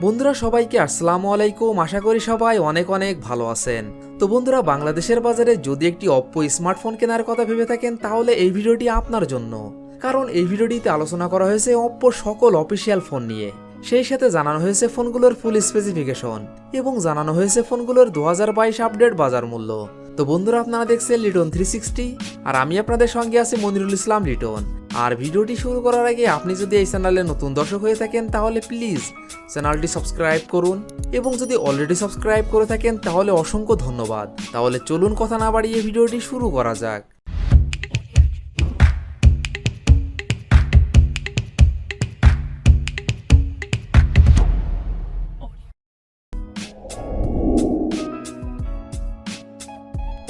বন্ধুরা সবাইকে আসসালামু আলাইকুম। আশা করি সবাই অনেক অনেক ভালো আছেন। তো বন্ধুরা, বাংলাদেশের বাজারে যদি একটি অপ্পো স্মার্টফোন কেনার কথা ভেবে থাকেন তাহলে এই ভিডিওটি আপনার জন্য। কারণ এই ভিডিওটিতে আলোচনা করা হয়েছে অপ্পোর সকল অফিসিয়াল ফোন নিয়ে। সেই সাথে জানানো হয়েছে ফোনগুলোর ফুল স্পেসিফিকেশন এবং জানানো হয়েছে ফোনগুলোর 2022 আপডেট বাজার মূল্য। তো বন্ধুরা, আপনারা দেখছেন লিটন 360 আর আমি আপনাদের সঙ্গে আছি মনিরুল ইসলাম লিটন। আর ভিডিওটি শুরু করার আগে আপনি যদি এই চ্যানেলে নতুন দর্শক হয়ে থাকেন তাহলে প্লিজ চ্যানেলটি সাবস্ক্রাইব করুন এবং যদি অলরেডি সাবস্ক্রাইব করে থাকেন তাহলে অসংখ্য ধন্যবাদ। তাহলে চলুন কথা না বাড়িয়ে ভিডিওটি শুরু করা যাক।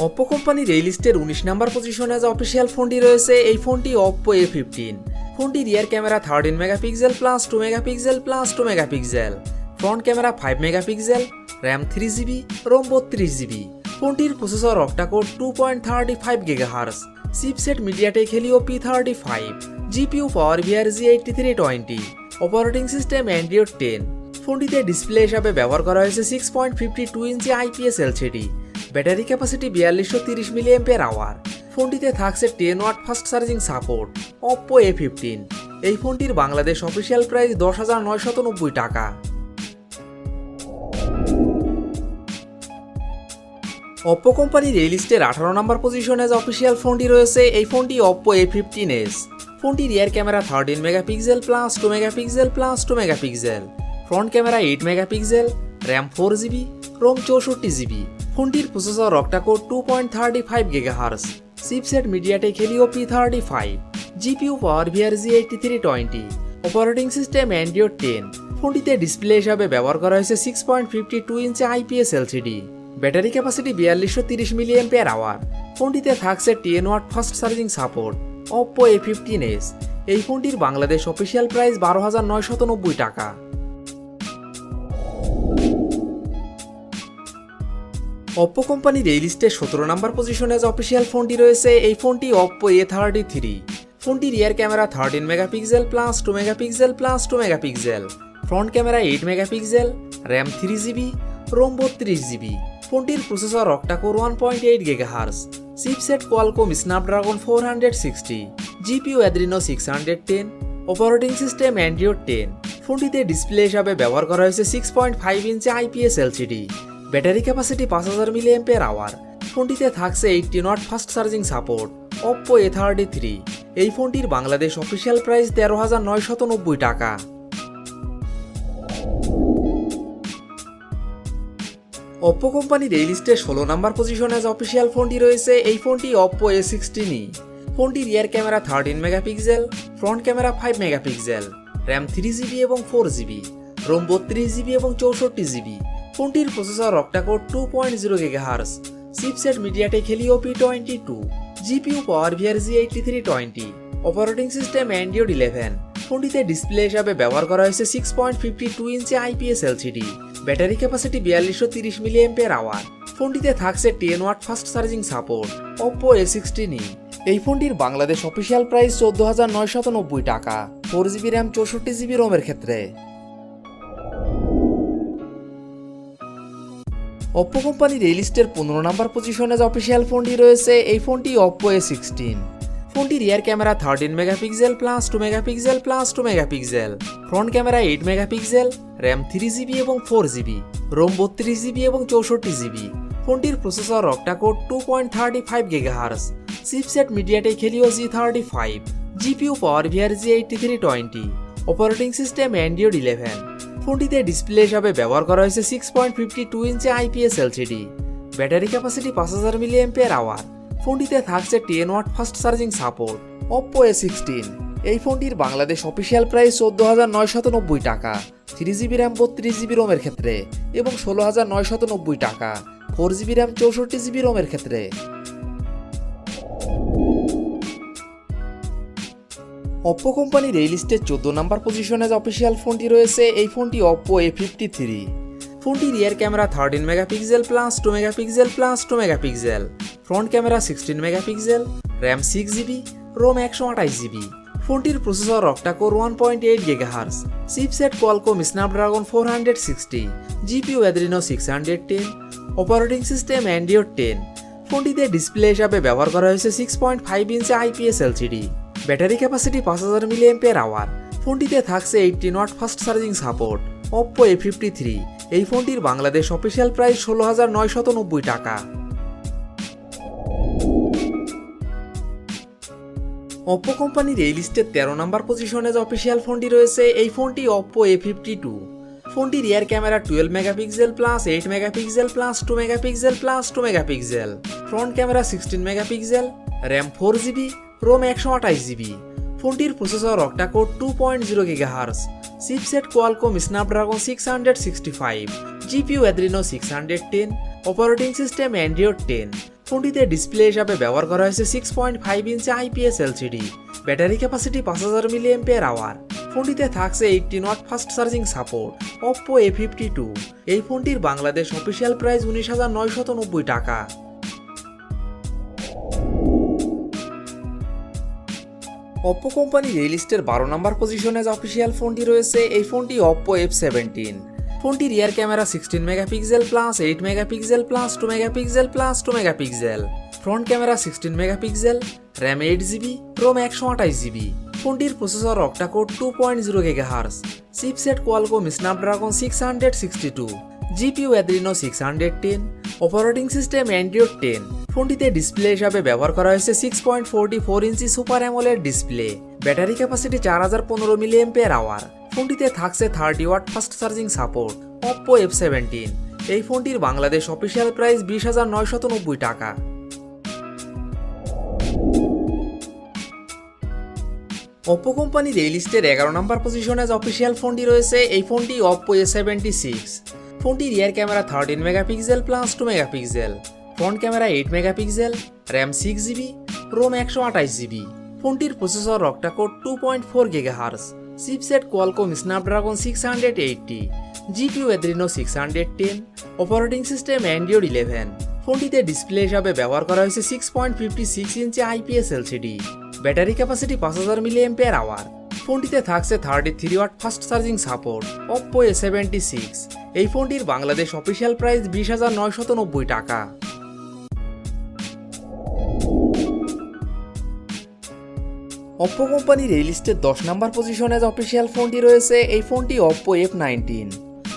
অপ্পো কোম্পানির এই লিস্টের 19 নম্বর পজিশনে যে অফিসিয়াল ফোনটি রয়েছে এই ফোনটি অপ্পো A15। ফোনটি rear camera 13 megapixel plus 2 megapixel plus 2 megapixel, front camera 5 megapixel, RAM 3GB, ROM 32GB। ফোনটির processor octa core 2.35 GHz, chipset MediaTek Helio P35, GPU PowerVR G8320, operating system Android 10। ফোনটিতে display হিসাবে ব্যবহার করা হয়েছে 6.52 ইঞ্চি IPS LCD। Battery capacity 4230 mAh। ফোনটিতে থাকছে 10 watt fast charging support. Oppo A15। এই ফোনটির বাংলাদেশ অফিসিয়াল প্রাইস 10,990 টাকা। অপ্পো কোম্পানির এই লিস্টের 18 নম্বর পজিশনে যে অফিসিয়াল ফোনটি রয়েছে এই ফোনটি অপ্পো A15s। ফোনটি rear camera 13 megapixel plus 2 megapixel plus 2 megapixel, front camera 8 megapixel, RAM 4GB, ROM 64GB। ফোনটির processor octa core 2.35 GHz, chipset MediaTek Helio P35, GPU PowerVR G8320, operating system Android 10। ফোনটিতে display হিসাবে ব্যবহার করা হয়েছে 6.52 ইঞ্চি IPS LCD। Battery capacity 4230 mAh। ফোনটিতে থাকছে 10 watt fast charging support. Oppo A15s। এই ফোনটির বাংলাদেশ অফিসিয়াল প্রাইস 12,990 টাকা। অপ্পো কোম্পানির এই লিস্টে 17 নম্বর পজিশনে যে অফিসিয়াল ফোনটি রয়েছে এই ফোনটি অপ্পো A33। ফোনটি rear camera 13 megapixel plus 2 megapixel plus 2 megapixel, front camera 8 megapixel, RAM 3GB, ROM 32GB। ফোনটির processor octa core 1.8 GHz, chipset Qualcomm Snapdragon 460, GPU Adreno 610, operating system Android 10। ফোনটিতে ডিসপ্লে হিসাবে ব্যবহার করা হয়েছে 6.5 ইঞ্চি IPS LCD। Battery capacity 5000 mAh। ফোনটিতে থাকছে 18 watt fast charging support. Oppo A33। এই ফোনটির বাংলাদেশ অফিসিয়াল প্রাইস 13,990 টাকা। অপ্পো কোম্পানির এই লিস্টে 16 নম্বর পজিশনে যে অফিসিয়াল ফোনটি রয়েছে এই ফোনটি অপ্পো A16। ফোনটি rear camera 13 megapixel, front camera 5 megapixel, RAM 3GB এবং 4GB, রোম 32GB এবং 64GB। ফোনটির processor octa core 2.0 GHz, chipset MediaTek Helio P22, GPU PowerVR G8320, operating system Android 11। ফোনটিতে ডিসপ্লে হিসাবে ব্যবহার করা হয়েছে 6.52 ইঞ্চি IPS LCD। Battery capacity 4230 mAh। ফোনটিতে থাকছে 10 watt fast charging support. Oppo A16e। এই ফোনটির বাংলাদেশ অফিসিয়াল প্রাইস 14,990 টাকা 4GB র্যাম 64GB রোমের ক্ষেত্রে। অপ্পো কোম্পানির এই লিস্টের 15 নম্বর পজিশনে যে অফিসিয়াল ফোনটি রয়েছে এই ফোনটি অপ্পো A16। ফোনটি rear camera 13 megapixel plus 2 megapixel plus 2 megapixel, front camera 8 megapixel, RAM 3GB এবং 4GB, রোম 32GB এবং 64GB। ফোনটির processor octa core 2.35 GHz, chipset MediaTek Helio G35, GPU PowerVR G8320, operating system Android 11। ফোনটিতে display হিসাবে ব্যবহার করা হয়েছে 6.52 ইঞ্চি IPS LCD। Battery capacity 5000 mAh। ফোনটিতে থাকছে 10 watt fast charging support. Oppo A16। এই ফোনটির বাংলাদেশ অফিসিয়াল প্রাইস 14,990 টাকা 3GB র্যাম 32GB রোমের ক্ষেত্রে এবং 16,990 টাকা 4GB র্যাম 64GB রোমের ক্ষেত্রে। অপ্পো কোম্পানির এই লিস্টে 14 নম্বর পজিশনে যে অফিসিয়াল ফোনটি রয়েছে এই ফোনটি অপ্পো A53। ফোনটি rear camera 13 megapixel plus 2 megapixel plus 2 megapixel, front camera 16 megapixel, RAM 6GB, ROM 128GB। ফোনটির processor octa core 1.8 GHz, chipset Qualcomm Snapdragon 460, GPU Adreno 610, operating system Android 10। ফোনটিতে ডিসপ্লে হিসাবে ব্যবহার করা হয়েছে 6.5 ইঞ্চি IPS LCD, battery capacity 5000 mAh। ফোনটিতে থাকছে 18 watt fast charging support. Oppo A53, এই ফোনটির বাংলাদেশ অফিসিয়াল প্রাইস 16,990 টাকা। Oppo কোম্পানির এই লিস্টের 13 নম্বর পজিশনে যে অফিসিয়াল ফোনটি রয়েছে এই ফোনটি Oppo A52। ফোনটি rear camera 12 megapixel plus 8 megapixel plus 2 megapixel plus 2 megapixel, front camera 16 megapixel, RAM 4GB, ROM 128GB। ফোনটির processor octa core 2.0 GHz, chipset Qualcomm Snapdragon 665, GPU Adreno 610, operating system Android 10। ফোনটিতে ডিসপ্লে হিসাবে ব্যবহার করা হয়েছে 6.5 ইঞ্চি IPS LCD, battery capacity 5000 mAh। ফোনটিতে থাকছে 18 watt fast charging support. Oppo A52, এই ফোনটির বাংলাদেশ অফিসিয়াল প্রাইস 19,990 টাকা। Oppo কোম্পানির এই লিস্টের 12 নম্বর পজিশনে যে অফিসিয়াল ফোনটি রয়েছে এই ফোনটি Oppo F17। ফোনটি rear camera 16 megapixel plus 8 megapixel plus 2 megapixel plus 2 megapixel, front camera 16 megapixel, RAM 8GB, ROM 128GB। ফোনটির processor octa core 2.0 GHz, chipset Qualcomm Snapdragon 662, GPU Adreno 610, operating system Android 10। ফোনটিতে ডিসপ্লে হিসাবে ব্যবহার করা হয়েছে 6.44 ইঞ্চি super AMOLED display, battery capacity 4015 mAh। ফোনটিতে থাকছে 30 watt fast charging support. Oppo F17, এই ফোনটির বাংলাদেশ অফিসিয়াল প্রাইস 20,990 টাকা। Oppo কোম্পানির এই লিস্টের 11 নম্বর পজিশনে যে অফিসিয়াল ফোনটি রয়েছে এই ফোনটি Oppo A76। ফোনটি rear camera 13 megapixel plus 2 megapixel, front camera 8 megapixel, RAM 6GB, ROM 128GB। ফোনটির processor octa core 2.4 GHz, chipset Qualcomm Snapdragon 680, GPU Adreno 610, operating system Android 11। ফোনটিতে ডিসপ্লে হিসাবে ব্যবহার করা হয়েছে 6.56 ইঞ্চি IPS LCD, battery capacity 5000 mAh। ফোনটিতে থাকছে 33 watt fast charging support. Oppo A76, এই ফোনটির বাংলাদেশ অফিসিয়াল প্রাইস 20,990 টাকা। Oppo কোম্পানির এই লিস্টের 10 নম্বর পজিশনে যে অফিসিয়াল ফোনটি রয়েছে এই ফোনটি Oppo F19।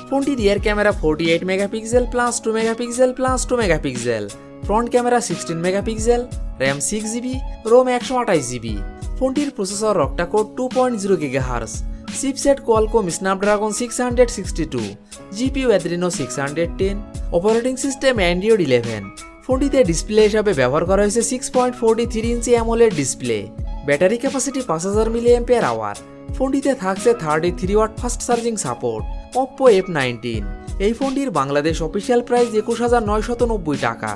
ফোনটি rear camera 48 megapixel plus 2 megapixel plus 2 megapixel, front camera 16 megapixel, RAM 6GB, ROM 128GB। ফোনটির processor octa core 2.0 GHz, chipset Qualcomm Snapdragon 662, GPU Adreno 610, operating system Android 11। ফোনটিতে ডিসপ্লে হিসাবে ব্যবহার করা হয়েছে 6.43 ইঞ্চি AMOLED display, battery capacity 5000 mAh। ফোনটিতে থাকছে 33 watt fast charging support. Oppo F19, এই ফোনটির বাংলাদেশ অফিসিয়াল প্রাইস 21,990 টাকা।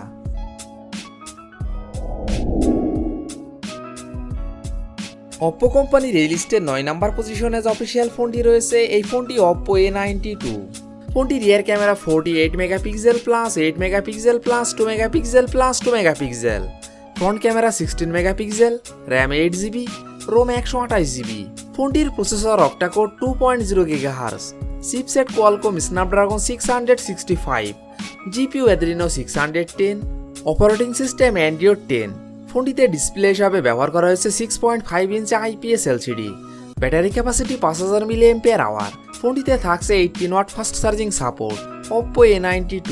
Oppo কোম্পানির এই লিস্টের 9 নম্বর পজিশনে যে অফিসিয়াল ফোনটি রয়েছে এই ফোনটি Oppo A92। ফোনটি rear camera 48 megapixel plus 8 megapixel plus 2 megapixel plus 2 megapixel, front camera 16 megapixel, RAM 8GB, ROM 128GB। ফোনটির processor octa core 2.0 GHz, chipset Qualcomm Snapdragon 665, GPU Adreno 610, operating system Android 10। ফোনটিতে ডিসপ্লে হিসাবে ব্যবহার করা হয়েছে 6.5 ইঞ্চি IPS LCD, battery capacity 5000 mAh। ফোনটিতে থাকছে 18 watt fast charging support. Oppo A92,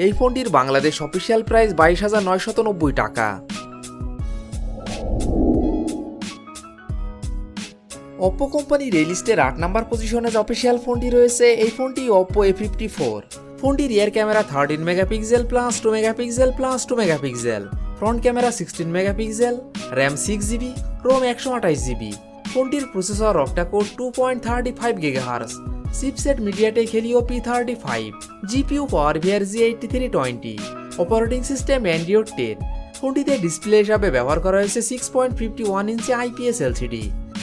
এই ফোনটির বাংলাদেশ অফিসিয়াল প্রাইস 22,990 টাকা। Oppo কোম্পানির এই লিস্টের 8 নম্বর পজিশনে যে অফিসিয়াল ফোনটি রয়েছে এই ফোনটি Oppo A54। ফোনটি rear camera 13 megapixel plus 2 megapixel plus 2 megapixel, front camera 16 megapixel, RAM 6GB, ROM 128GB। ফোনটির processor octa core 2.35 GHz, chipset MediaTek Helio P35, GPU PowerVR G8320, operating system Android 10। ফোনটিতে ডিসপ্লে হিসাবে ব্যবহার করা হয়েছে 6.51 ইঞ্চি IPS LCD,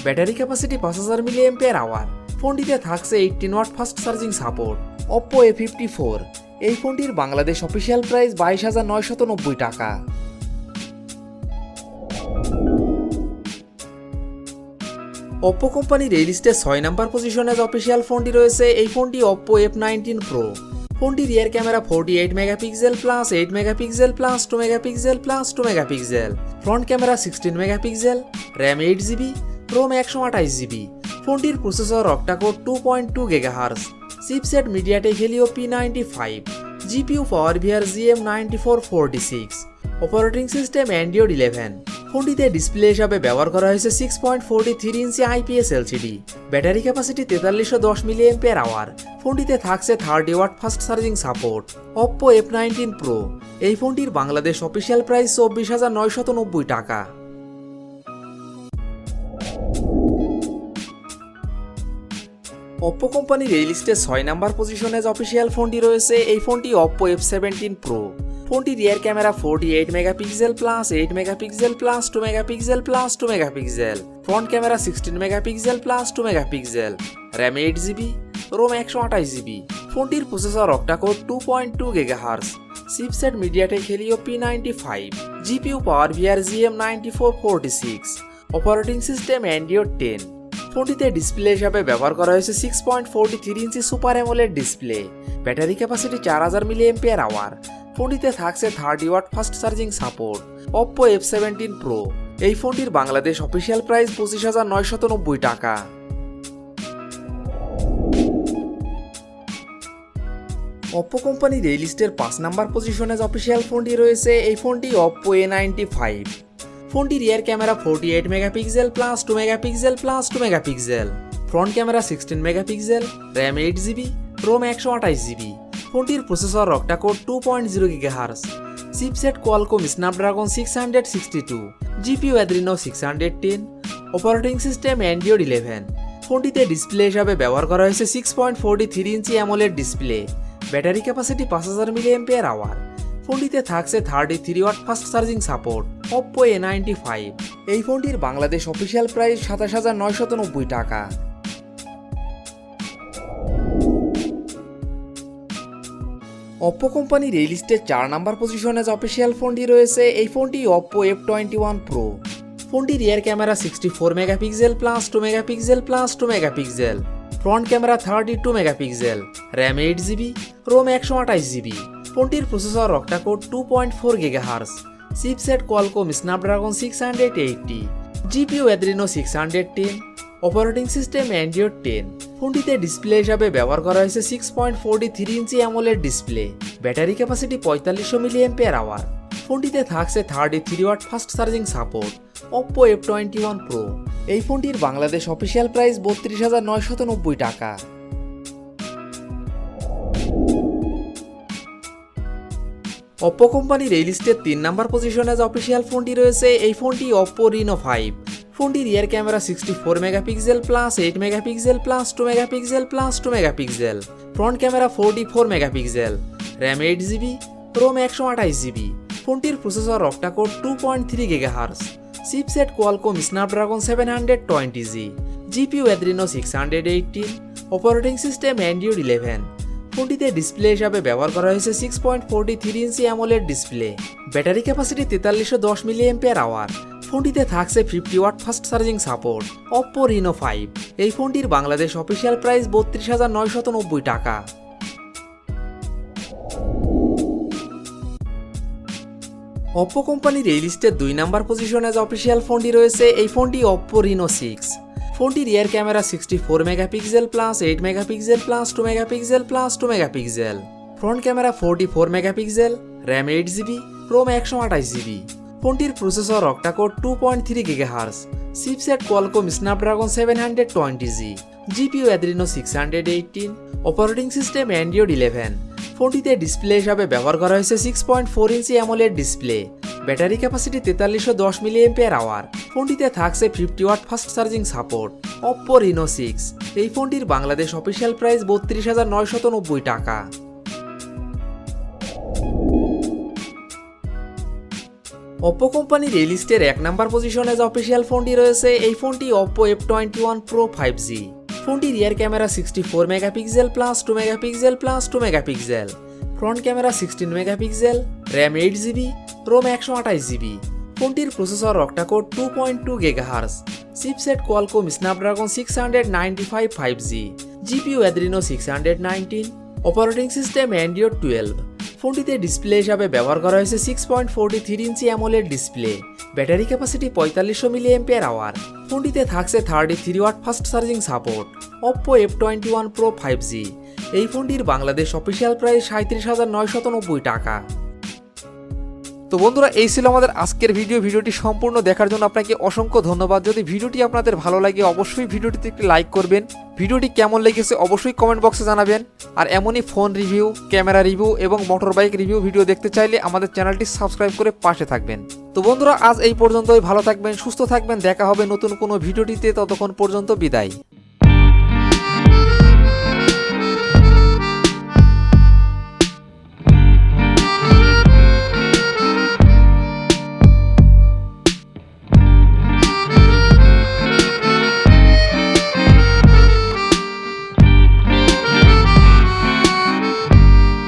battery capacity 5000 mAh। ফোনটিতে থাকছে 18 watt fast charging support. Oppo A54, এই ফোনটির বাংলাদেশ অফিসিয়াল প্রাইস 22,990 টাকা। অপ্পো কোম্পানির এই লিস্টে 6 নাম্বার পজিশনে যে অফিসিয়াল ফোনটি রয়েছে এই ফোনটি অপ্পো F19 Pro। ফোনটির rear camera 48 megapixel plus 8 megapixel plus 2 megapixel plus 2 megapixel, front camera 16 megapixel, RAM 8GB, ROM 128GB। ফোনটির processor octa core 2.2 GHz, chipset MediaTek Helio P95, GPU PowerVR GM9446, operating system Android 11। ফোনটিতে display হিসাবে ব্যবহার করা হয়েছে 6.43 ইঞ্চি IPS LCD, battery capacity 4310 mAh। ফোনটিতে থাকছে 30 watt fast charging support. Oppo F19 Pro এই ফোনটির বাংলাদেশ অফিসিয়াল প্রাইস 24,990 টাকা। অপ্পো কোম্পানির এই লিস্টে 6 নাম্বার পজিশনে যে অফিসিয়াল ফোনটি রয়েছে এই ফোনটি অপ্পো F17 Pro। ফোনটির rear camera 48 megapixel plus 8 megapixel plus 2 megapixel plus 2 megapixel, front camera 16 megapixel plus 2 megapixel, RAM 8GB, ROM 128GB। ফোনটির processor octa core 2.2 GHz, chipset MediaTek Helio P95, GPU PowerVR GM9446, operating system Android 10। ফোনটিতে display হিসাবে ব্যবহার করা হয়েছে 6.43 ইঞ্চি super AMOLED display, battery capacity 4000 mAh। ফোনটিতে থাকছে 30 watt fast charging support. Oppo F17 Pro এই ফোনটির বাংলাদেশ অফিসিয়াল প্রাইস 25,990 টাকা। অপ্পো কোম্পানির এই লিস্টের 5 নাম্বার পজিশনে যে অফিসিয়াল ফোনটি রয়েছে এই ফোনটি অপ্পো A95। ফোনটির rear camera 48 megapixel plus 2 megapixel plus 2 megapixel, front camera 16 megapixel, RAM 8GB, ROM 128GB। ফোনটির processor octa core 2.0 GHz, chipset Qualcomm Snapdragon 662, GPU Adreno 610, operating system Android 11। ফোনটিতে ডিসপ্লে হিসাবে ব্যবহার করা হয়েছে 6.43 ইঞ্চি AMOLED display, battery capacity 5000 mAh। ফোনটিতে থাকছে 33 watt fast charging support. Oppo A95 এই ফোনটির বাংলাদেশ অফিসিয়াল প্রাইস 27,990 টাকা। অপ্পো কোম্পানির এই লিস্টে 4 নাম্বার পজিশনে যে অফিসিয়াল ফোনটি রয়েছে এই ফোনটি অপ্পো F21 Pro। ফোনটির rear camera 64 megapixel plus 2 megapixel plus 2 megapixel, front camera 32 megapixel, RAM 8GB, ROM 128GB। ফোনটির processor octa core 2.4 GHz, chipset Qualcomm Snapdragon 680, GPU Adreno 610, operating system Android 10। ফোনটিতে ডিসপ্লে হিসাবে ব্যবহার করা হয়েছে 6.43 ইঞ্চি AMOLED display, battery capacity 4500 mAh। ফোনটিতে থাকছে 33 watt fast charging support. Oppo F21 Pro এই ফোনটির বাংলাদেশ অফিসিয়াল প্রাইস 32,990 টাকা। অপ্পো কোম্পানির এই লিস্টের 3 নাম্বার পজিশনে যে অফিসিয়াল ফোনটি রয়েছে এই ফোনটি অপ্পো Reno 5। ফোনটির rear camera 64 megapixel plus 8 megapixel plus 2 megapixel plus 2 megapixel, front camera 44 megapixel, RAM 8GB, ROM 128GB। ফোনটির processor octa core 2.3 GHz, chipset Qualcomm Snapdragon 720G, GPU Adreno 618, operating system Android 11। ফোনটিতে display হিসাবে ব্যবহার করা হয়েছে 6.43 ইঞ্চি AMOLED display, battery capacity 4310 mAh। ফোনটিতে থাকছে 50 watt fast charging support. Oppo Reno 5 এই ফোনটির বাংলাদেশ অফিসিয়াল প্রাইস 32,990 টাকা। অপ্পো কোম্পানির এই লিস্টের 2 নাম্বার পজিশনে যে অফিসিয়াল ফোনটি রয়েছে এই ফোনটি অপ্পো Reno 6। ফোনটির rear camera 64 megapixel plus 8 megapixel plus 2 megapixel plus 2 megapixel, front camera 44 megapixel, RAM 8GB, ROM 128GB। ফোনটির processor octa core 2.3 GHz, chipset Qualcomm Snapdragon 720G, GPU Adreno 618, operating system Android 11। ফোনটিতে display হিসাবে ব্যবহার করা হয়েছে 6.4 ইঞ্চি AMOLED display, battery capacity 4310 mAh। ফোনটিতে থাকছে 50 watt fast charging support. Oppo Reno 6 এই ফোনটির বাংলাদেশ অফিসিয়াল প্রাইস 32,990 টাকা। অপ্পো কোম্পানির এই লিস্টের 1 নাম্বার পজিশনে যে অফিসিয়াল ফোনটি রয়েছে এই ফোনটি অপ্পো F21 Pro 5G। ফোনটির rear camera 64 megapixel plus 2 megapixel plus 2 megapixel, front camera 16 megapixel, RAM 8GB, ROM 128GB। ফোনটির processor octa core 2.2 GHz, chipset Qualcomm Snapdragon 695 5G, GPU Adreno 619, operating system Android 12। ফোনটিতে display হিসাবে ব্যবহার করা হয়েছে 6.43 ইঞ্চি AMOLED display, battery capacity 4500 mAh। ফোনটিতে থাকছে 33 watt fast charging support. Oppo F21 Pro 5G। এই ফোনটির বাংলাদেশ অফিসিয়াল প্রাইস 37,990 টাকা। তো বন্ধুরা, এই ছিল আমাদের আজকের ভিডিওটি সম্পূর্ণ দেখার জন্য আপনাকে অসংখ্য ধন্যবাদ। যদি ভিডিওটি আপনাদের ভালো লাগে অবশ্যই ভিডিওটিতে একটি লাইক করবেন। ভিডিওটি কেমন লেগেছে অবশ্যই কমেন্ট বক্সে জানাবেন। আর এমনই ফোন রিভিউ, ক্যামেরা রিভিউ এবং মোটর বাইক রিভিউ ভিডিও দেখতে চাইলে আমাদের চ্যানেলটি সাবস্ক্রাইব করে পাশে থাকবেন। তো বন্ধুরা, আজ এই পর্যন্তই। ভালো থাকবেন, সুস্থ থাকবেন। দেখা হবে নতুন কোনো ভিডিওটিতে। ততক্ষণ পর্যন্ত বিদায়।